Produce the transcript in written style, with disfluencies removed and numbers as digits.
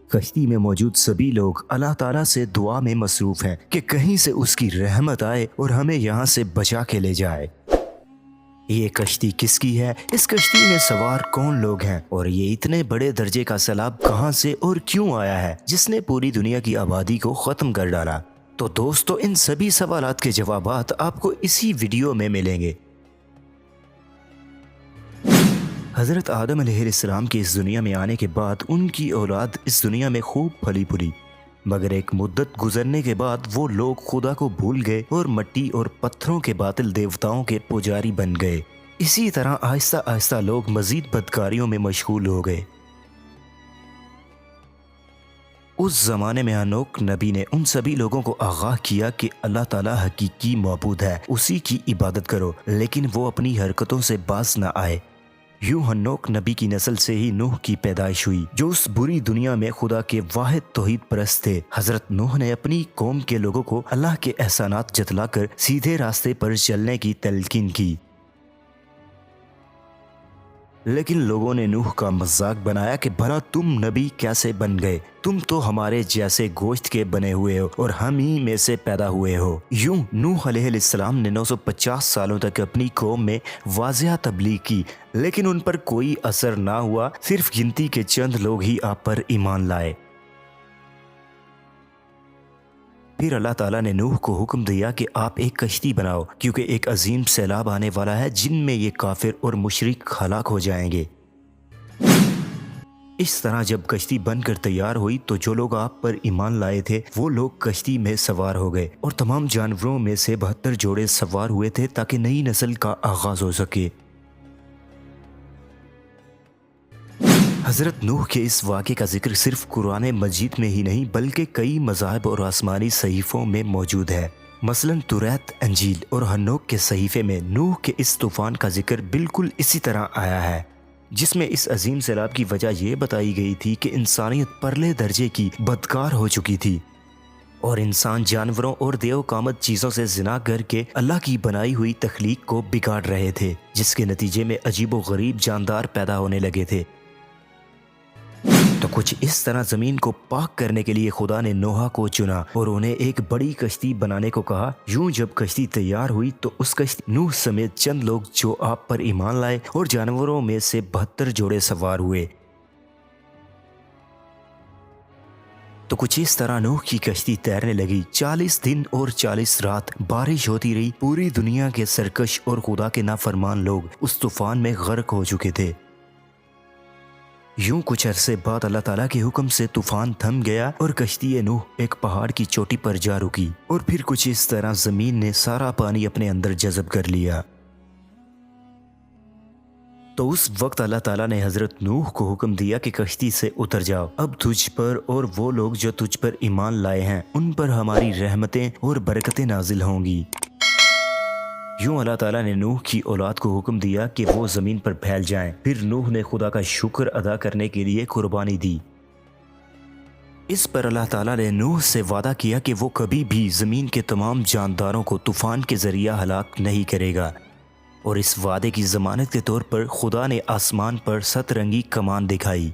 کشتی میں موجود سبھی لوگ اللہ تعالیٰ سے دعا میں مصروف ہیں کہ کہیں سے اس کی رحمت آئے اور ہمیں یہاں سے بچا کے لے جائے۔ یہ کشتی کس کی ہے؟ اس کشتی میں سوار کون لوگ ہیں؟ اور یہ اتنے بڑے درجے کا سیلاب کہاں سے اور کیوں آیا ہے جس نے پوری دنیا کی آبادی کو ختم کر ڈالا؟ تو دوستو، ان سبھی سوالات کے جوابات آپ کو اسی ویڈیو میں ملیں گے۔ حضرت آدم علیہ السلام کے اس دنیا میں آنے کے بعد ان کی اولاد اس دنیا میں خوب پلی پھلی، مگر ایک مدت گزرنے کے بعد وہ لوگ خدا کو بھول گئے اور مٹی اور پتھروں کے باطل دیوتاؤں کے پجاری بن گئے۔ اسی طرح آہستہ آہستہ لوگ مزید بدکاریوں میں مشغول ہو گئے۔ اس زمانے میں ہنوک نبی نے ان سبھی لوگوں کو آگاہ کیا کہ اللہ تعالیٰ حقیقی معبود ہے، اسی کی عبادت کرو، لیکن وہ اپنی حرکتوں سے باز نہ آئے۔ یوں ہنوک نبی کی نسل سے ہی نوح کی پیدائش ہوئی، جو اس بری دنیا میں خدا کے واحد توحید پرست تھے۔ حضرت نوح نے اپنی قوم کے لوگوں کو اللہ کے احسانات جتلا کر سیدھے راستے پر چلنے کی تلقین کی، لیکن لوگوں نے نوح کا مذاق بنایا کہ بھلا تم نبی کیسے بن گئے؟ تم تو ہمارے جیسے گوشت کے بنے ہوئے ہو اور ہم ہی میں سے پیدا ہوئے ہو۔ یوں نوح علیہ السلام نے 950 سالوں تک اپنی قوم میں واضح تبلیغ کی، لیکن ان پر کوئی اثر نہ ہوا، صرف گنتی کے چند لوگ ہی آپ پر ایمان لائے۔ پھر اللہ تعالیٰ نے نوح کو حکم دیا کہ آپ ایک کشتی بناؤ، کیونکہ ایک عظیم سیلاب آنے والا ہے جن میں یہ کافر اور مشرک ہلاک ہو جائیں گے۔ اس طرح جب کشتی بن کر تیار ہوئی تو جو لوگ آپ پر ایمان لائے تھے وہ لوگ کشتی میں سوار ہو گئے، اور تمام جانوروں میں سے 72 جوڑے سوار ہوئے تھے تاکہ نئی نسل کا آغاز ہو سکے۔ حضرت نوح کے اس واقعے کا ذکر صرف قرآن مجید میں ہی نہیں بلکہ کئی مذاہب اور آسمانی صحیفوں میں موجود ہے۔ مثلاً توریت، انجیل اور ہنوک کے صحیفے میں نوح کے اس طوفان کا ذکر بالکل اسی طرح آیا ہے، جس میں اس عظیم سیلاب کی وجہ یہ بتائی گئی تھی کہ انسانیت پرلے درجے کی بدکار ہو چکی تھی، اور انسان جانوروں اور دیو کامت چیزوں سے زنا کر کے اللہ کی بنائی ہوئی تخلیق کو بگاڑ رہے تھے، جس کے نتیجے میں عجیب و غریب جاندار پیدا ہونے لگے تھے۔ تو کچھ اس طرح زمین کو پاک کرنے کے لیے خدا نے نوح کو چنا اور انہیں ایک بڑی کشتی بنانے کو کہا۔ یوں جب کشتی تیار ہوئی تو اس کشتی نوح سمیت چند لوگ جو آپ پر ایمان لائے اور جانوروں میں سے 72 جوڑے سوار ہوئے۔ تو کچھ اس طرح نوح کی کشتی تیرنے لگی۔ 40 دن اور 40 رات بارش ہوتی رہی۔ پوری دنیا کے سرکش اور خدا کے نافرمان لوگ اس طوفان میں غرق ہو چکے تھے۔ یوں کچھ عرصے بعد اللہ تعالیٰ کے حکم سے طوفان تھم گیا اور کشتی نوح ایک پہاڑ کی چوٹی پر جا رکی، اور پھر کچھ اس طرح زمین نے سارا پانی اپنے اندر جذب کر لیا۔ تو اس وقت اللہ تعالیٰ نے حضرت نوح کو حکم دیا کہ کشتی سے اتر جاؤ، اب تجھ پر اور وہ لوگ جو تجھ پر ایمان لائے ہیں ان پر ہماری رحمتیں اور برکتیں نازل ہوں گی۔ یوں اللہ تعالیٰ نے نوح کی اولاد کو حکم دیا کہ وہ زمین پر پھیل جائیں۔ پھر نوح نے خدا کا شکر ادا کرنے کے لیے قربانی دی۔ اس پر اللہ تعالیٰ نے نوح سے وعدہ کیا کہ وہ کبھی بھی زمین کے تمام جانداروں کو طوفان کے ذریعہ ہلاک نہیں کرے گا، اور اس وعدے کی ضمانت کے طور پر خدا نے آسمان پر 7 رنگی کمان دکھائی۔